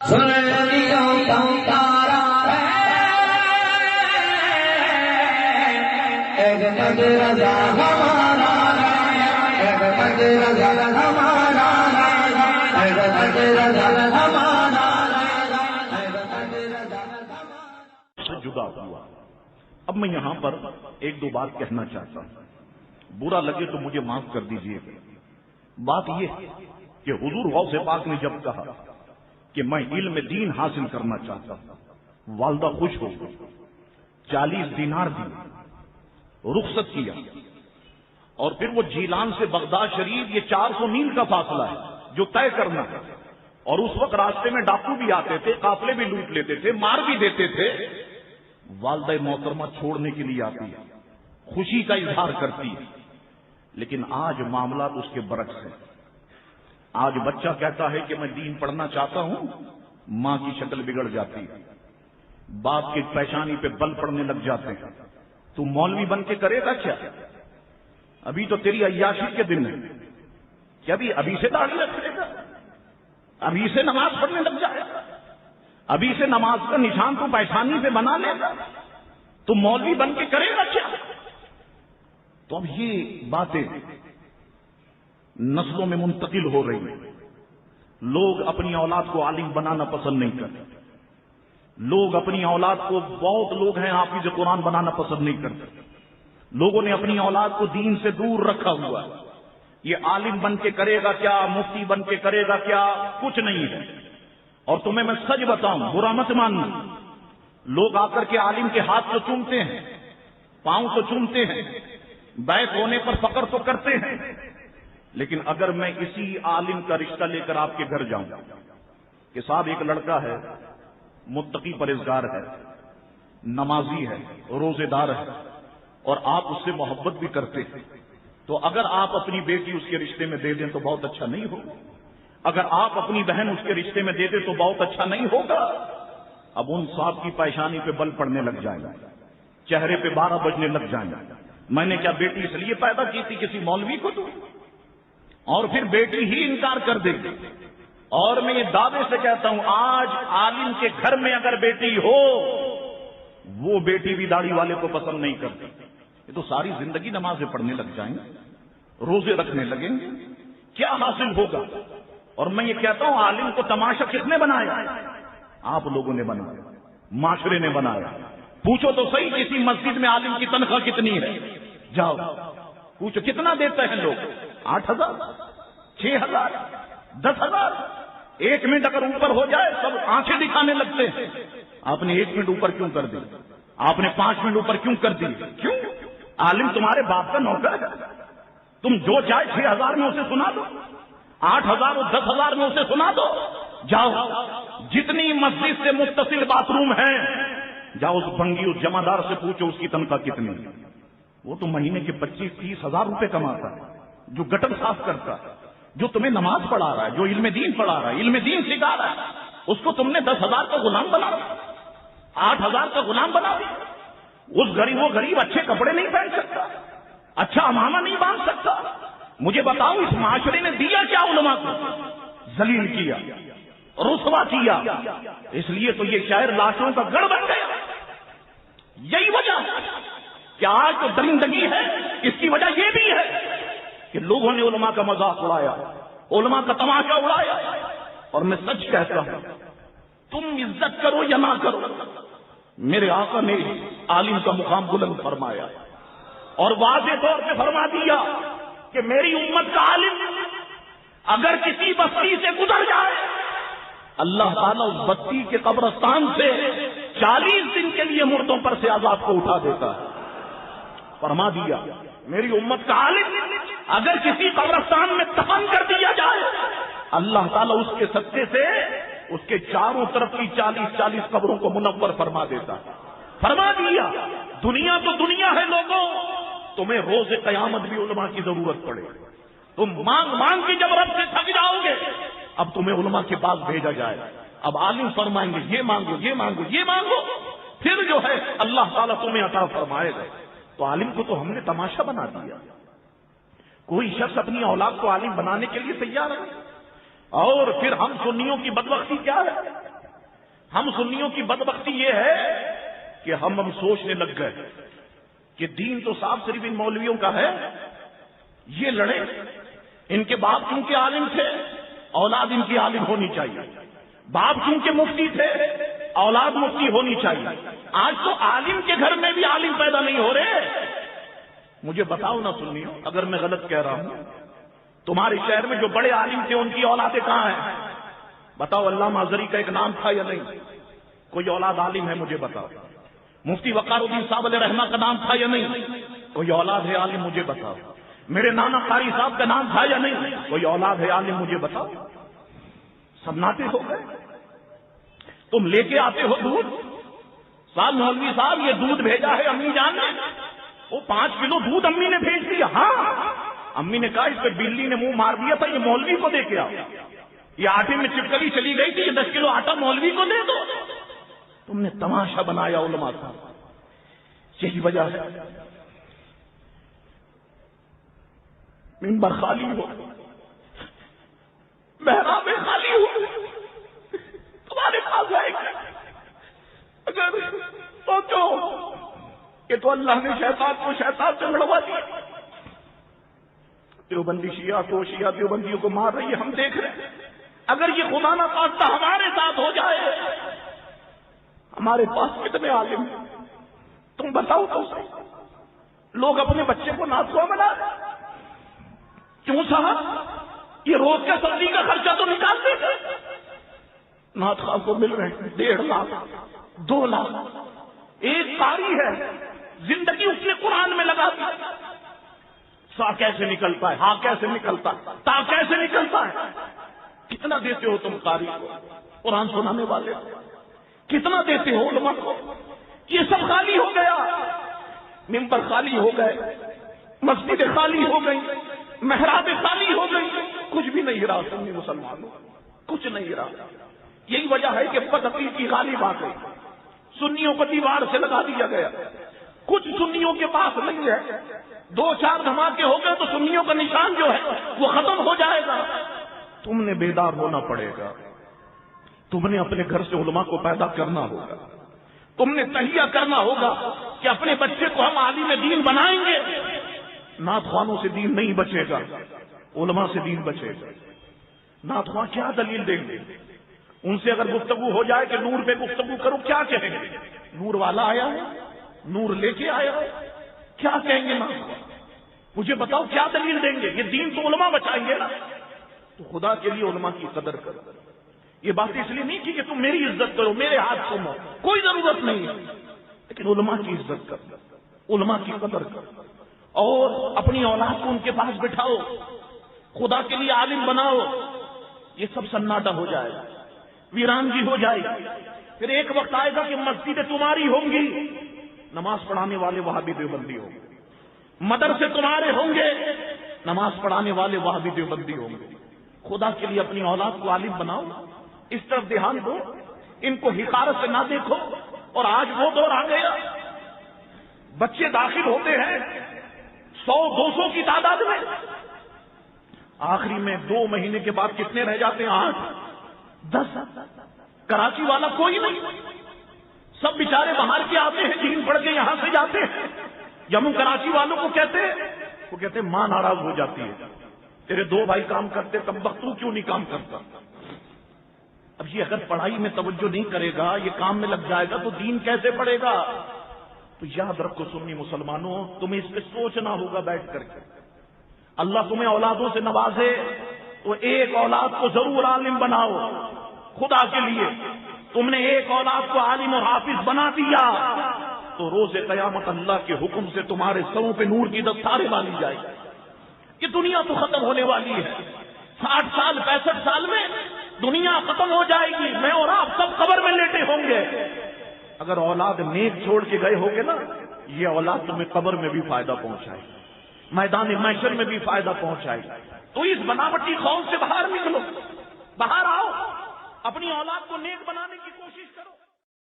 سنیوں کا تارا ایک مدرسہ ہمارا، ایک مدرسہ ہمارا، ایک مدرسہ ہمارا، سے جدا ہوا۔ اب میں یہاں پر ایک دو بات کہنا چاہتا ہوں، برا لگے تو مجھے معاف کر دیجیے۔ بات یہ کہ حضور غوث پاک نے جب کہا کہ میں علم دین حاصل کرنا چاہتا ہوں، والدہ خوش ہو گئی، 40 دینار دی، رخصت کیا، اور پھر وہ جیلان سے بغداد شریف، یہ 400 میل کا فاصلہ ہے جو طے کرنا ہے، اور اس وقت راستے میں ڈاکو بھی آتے تھے، قافلے بھی لوٹ لیتے تھے، مار بھی دیتے تھے۔ والدہ محترمہ چھوڑنے کے لیے آتی ہے، خوشی کا اظہار کرتی ہے، لیکن آج معاملات اس کے برعکس ہیں۔ آج بچہ کہتا ہے کہ میں دین پڑھنا چاہتا ہوں، ماں کی شکل بگڑ جاتی ہے، باپ کی پیشانی پہ بل پڑنے لگ جاتے ہیں۔ تو مولوی بن کے کرے گا کیا؟ ابھی تو تیری عیاشی کے دن ہے کہ ابھی سے داڑھی رکھے گا، ابھی سے نماز پڑھنے لگ جائے گا، ابھی سے نماز کا نشان تو پیشانی پہ بنا لے گا، تو مولوی بن کے کرے گا کیا؟ تو اب یہ باتیں نسلوں میں منتقل ہو رہی ہیں۔ لوگ اپنی اولاد کو عالم بنانا پسند نہیں کرتے، لوگ اپنی اولاد کو، بہت لوگ ہیں حافظ قرآن بنانا پسند نہیں کرتے، لوگوں نے اپنی اولاد کو دین سے دور رکھا ہوا ہے۔ یہ عالم بن کے کرے گا کیا، مفتی بن کے کرے گا کیا، کچھ نہیں ہے۔ اور تمہیں میں سچ بتاؤں، برا مت ماننا، لوگ آ کر کے عالم کے ہاتھ کو چومتے ہیں، پاؤں کو چومتے ہیں، بیعت ہونے پر فخر تو کرتے ہیں، لیکن اگر میں اسی عالم کا رشتہ لے کر آپ کے گھر جاؤں کہ صاحب ایک لڑکا ہے، متقی پرہیزگار ہے، نمازی ہے، روزے دار ہے، اور آپ اس سے محبت بھی کرتے ہیں، تو اگر آپ اپنی بیٹی اس کے رشتے میں دے دیں تو بہت اچھا نہیں ہوگا؟ اگر آپ اپنی بہن اس کے رشتے میں دے دیں تو بہت اچھا نہیں ہوگا؟ اب ان صاحب کی پیشانی پہ بل پڑنے لگ جائے گا، چہرے پہ 12 بجنے لگ جائیں گا، میں نے کیا بیٹی اس لیے پیدا کی تھی کسی مولوی کو تو؟ اور پھر بیٹی ہی انکار کر دے گی۔ اور میں یہ دعوے سے کہتا ہوں، آج عالم کے گھر میں اگر بیٹی ہو، وہ بیٹی بھی داڑھی والے کو پسند نہیں کرتی، یہ تو ساری زندگی نمازیں پڑھنے لگ جائیں گے، روزے رکھنے لگیں گے، کیا حاصل ہوگا؟ اور میں یہ کہتا ہوں، عالم کو تماشا کس نے بنایا؟ آپ لوگوں نے بنایا، معاشرے نے بنایا۔ پوچھو تو صحیح، کسی مسجد میں عالم کی تنخواہ کتنی ہے؟ جاؤ پوچھو، کتنا دیتے ہیں لوگ؟ 8,000، 6,000، 10,000۔ 1 منٹ اگر اوپر ہو جائے سب آنکھیں دکھانے لگتے ہیں۔ آپ نے 1 منٹ اوپر کیوں کر دی؟ آپ نے 5 منٹ اوپر کیوں کر دی؟ کیوں؟ عالم تمہارے باپ کا نوکر ہے، تم جو چاہے 6,000 میں اسے سنا دو، 8,000 اور 10,000 میں اسے سنا دو۔ جاؤ، جتنی مسجد سے متصل باتھ روم ہیں، جاؤ اس بھنگی، اس جمعدار سے پوچھو اس کی تنخواہ کتنی ہے۔ وہ تو مہینے کے 25-30 ہزار روپے کماتا ہے، جو گٹر صاف کرتا ہے، جو تمہیں نماز پڑھا رہا ہے، جو علم دین پڑھا رہا ہے، علم دین سکھا رہا ہے، اس کو تم نے 10,000 کا غلام بنا دیا، 8,000 کا غلام بنا دیا۔ وہ غریب اچھے کپڑے نہیں پہن سکتا، اچھا امامہ نہیں باندھ سکتا۔ مجھے بتاؤ، اس معاشرے نے دیا کیا علماء کو؟ ذلیل کیا، رسوا کیا۔ اس لیے تو یہ شہر لاشوں کا گڑھ بن گیا۔ یہی وجہ کہ آج تو درندگی ہے، اس کی وجہ یہ بھی ہے کہ لوگوں نے علماء کا مذاق اڑایا، علماء کا تماشا اڑایا۔ اور میں سچ کہتا ہوں، تم عزت کرو یا نہ کرو، میرے آقا نے عالم کا مقام بلند فرمایا اور واضح طور پہ فرما دیا کہ میری امت کا عالم اگر کسی بستی سے گزر جائے، اللہ تعالیٰ اس بستی کے قبرستان سے 40 دن کے لیے مردوں پر سے عذاب کو اٹھا دیتا ہے۔ فرما دیا میری امت کا عالم اگر کسی قبرستان میں دفن کر دیا جائے، اللہ تعالیٰ اس کے صدقے سے اس کے چاروں طرف کی 40 قبروں کو منور فرما دیتا ہے۔ فرما دیا دنیا تو دنیا ہے لوگوں، تمہیں روز قیامت بھی علماء کی ضرورت پڑے، تم مانگ مانگ کے جب رب سے تھک جاؤ گے، اب تمہیں علماء کے پاس بھیجا جائے، اب عالم فرمائیں گے یہ مانگو یہ مانگو یہ مانگو، پھر جو ہے اللہ تعالیٰ تمہیں عطا فرمائے گا۔ تو عالم کو تو ہم نے تماشا بنا دیا۔ کوئی شخص اپنی اولاد کو عالم بنانے کے لیے تیار ہے، اور پھر ہم سنیوں کی بدبختی کیا ہے، ہم سنیوں کی بدبختی یہ ہے کہ ہم سوچنے لگ گئے کہ دین تو صاف صرف ان مولویوں کا ہے، یہ لڑے، ان کے باپ کیونکہ عالم تھے اولاد ان کی عالم ہونی چاہیے، باپ کیونکہ مفتی تھے اولاد مفتی ہونی چاہیے۔ آج تو عالم کے گھر میں بھی عالم پیدا نہیں ہو رہے۔ مجھے بتاؤ نا سنیو، اگر میں غلط کہہ رہا ہوں، تمہارے شہر میں جو بڑے عالم تھے ان کی اولادیں کہاں ہیں؟ بتاؤ، علامہ ازہری کا ایک نام تھا یا نہیں؟ کوئی اولاد عالم ہے مجھے بتاؤ۔ مفتی وقار الدین صاحب علیہ رحمہ کا نام تھا یا نہیں؟ کوئی اولاد ہے عالم مجھے بتاؤ۔ میرے نانا قاری صاحب کا نام تھا یا نہیں؟ کوئی اولاد ہے عالم مجھے بتاؤ۔ سب ناطے ہو گئے۔ تم لے کے آتے ہو دودھ، صاحب مولوی صاحب یہ دودھ بھیجا ہے امی جان نے، وہ 5 کلو دودھ امی نے بھیج دیا۔ ہاں، امی نے کہا اس پہ بلی نے منہ مار دیا تھا، یہ مولوی کو دے کے آؤ۔ یہ آٹے میں چپکلی چلی گئی تھی، یہ 10 کلو آٹا مولوی کو دے دو۔ تم نے تماشا بنایا علماء کا۔ یہی وجہ ہے منبر خالی ہو، محراب خالی ہو، تمہارے پاس آئے گا۔ اگر سوچو کہ تو اللہ نے شیطان کو شیطان سے لڑوا دیا۔ دیوبندی شیعہ کو، شیعہ دیوبندیوں کو مار رہی ہے، ہم دیکھ رہے ہیں۔ اگر یہ خدا نہ خواستہ ہمارے ساتھ ہو جائے، ہمارے پاس کتنے عالم ہیں تم بتاؤ تو صحیح۔ لوگ اپنے بچے کو ناتھواں بنا رہے۔ کیوں صاحب؟ یہ روز کا سبزی کا خرچہ تو نکالتے تھے۔ ناتھواں کو مل رہے ہیں 1.5 لاکھ 2 لاکھ۔ ایک قاری ہے، زندگی اس نے قرآن میں لگا دی۔ سا کیسے نکلتا ہے، ہاں کیسے نکلتا ہے، تا کیسے نکلتا ہے۔ کتنا دیتے ہو تم قاری کو، قرآن سنانے والے کو؟ کتنا دیتے ہو علماء کو؟ یہ سب خالی ہو گیا۔ منبر خالی ہو گئے، مسجد خالی ہو گئی، محراب خالی ہو گئی، کچھ بھی نہیں رہا سنی مسلمانوں، کچھ نہیں رہا۔ یہی وجہ ہے کہ بدعقیدگی غالب آ گئی، سنیوں کو دیوار سے لگا دیا گیا۔ کچھ سنیوں کے پاس نہیں ہے، 2-4 دھماکے ہو گئے تو سنیوں کا نشان جو ہے وہ ختم ہو جائے گا۔ تم نے بیدار ہونا پڑے گا، تم نے اپنے گھر سے علماء کو پیدا کرنا ہوگا، تم نے تہیہ کرنا ہوگا کہ اپنے بچے کو ہم عالم دین بنائیں گے۔ ناتھوانوں سے دین نہیں بچے گا، علماء سے دین بچے گا۔ ناتھواں کیا دلیل دیں گے؟ ان سے اگر گفتگو ہو جائے کہ نور پہ گفتگو کرو، کیا کہیں گے؟ نور والا آیا ہے، نور لے کے آیا ہے، کیا کہیں گے ناتھواں؟ مجھے بتاؤ کیا دلیل دیں گے؟ یہ دین تو علماء بچائیں گے نا۔ تو خدا کے لیے علماء کی قدر کرو۔ یہ بات اس لیے نہیں کی کہ تم میری عزت کرو، میرے ہاتھ سنو، کوئی ضرورت نہیں ہے، لیکن علماء کی عزت کرو، علماء کی قدر کرو، اور اپنی اولاد کو ان کے پاس بٹھاؤ، خدا کے لیے عالم بناؤ۔ یہ سب سناٹا ہو جائے گا، ویرانگی ہو جائے گی۔ پھر ایک وقت آئے گا کہ مسجدیں تمہاری ہوں گی، نماز پڑھانے والے وہابی دیوبندی ہوں گے، مدرسے تمہارے ہوں گے، نماز پڑھانے والے وہابی دیوبندی ہوں گے۔ خدا کے لیے اپنی اولاد کو عالم بناؤ، اس طرف دھیان دو، ان کو حقارت سے نہ دیکھو۔ اور آج وہ دور آ گیا، بچے داخل ہوتے ہیں 100-200 کی تعداد میں، آخری میں 2 مہینے کے بعد کتنے رہ جاتے ہیں؟ 8-10۔ کراچی والا کوئی نہیں، سب بیچارے باہر کے آتے ہیں، دین پڑھ کے یہاں سے جاتے ہیں۔ جب ہم کراچی والوں کو کہتے ہیں، وہ کہتے ہیں ماں ناراض ہو جاتی ہے، تیرے 2 بھائی کام کرتے تب وقت تو کیوں نہیں کام کرتا؟ اب یہ اگر پڑھائی میں توجہ نہیں کرے گا، یہ کام میں لگ جائے گا تو دین کیسے پڑھے گا؟ تو یاد رکھو سنی مسلمانوں، تمہیں اس پہ سوچنا ہوگا بیٹھ کر کے۔ اللہ تمہیں اولادوں سے نوازے تو ایک اولاد کو ضرور عالم بناؤ خدا کے لیے۔ تم نے ایک اولاد کو عالم اور حافظ بنا دیا تو روز قیامت اللہ کے حکم سے تمہارے سروں پہ نور کی دستاریں باندھی جائے گی۔ یہ دنیا تو ختم ہونے والی ہے، 60 سال 65 سال میں دنیا ختم ہو جائے گی، میں اور آپ سب قبر میں لیٹے ہوں گے۔ اگر اولاد نیک چھوڑ کے گئے ہوگے نا، یہ اولاد تمہیں قبر میں بھی فائدہ پہنچائے، میدان محشر میں بھی فائدہ پہنچائے۔ تو اس بناوٹی قوم سے باہر نکلو، باہر آؤ، اپنی اولاد کو نیک بنانے کی کوشش کرو۔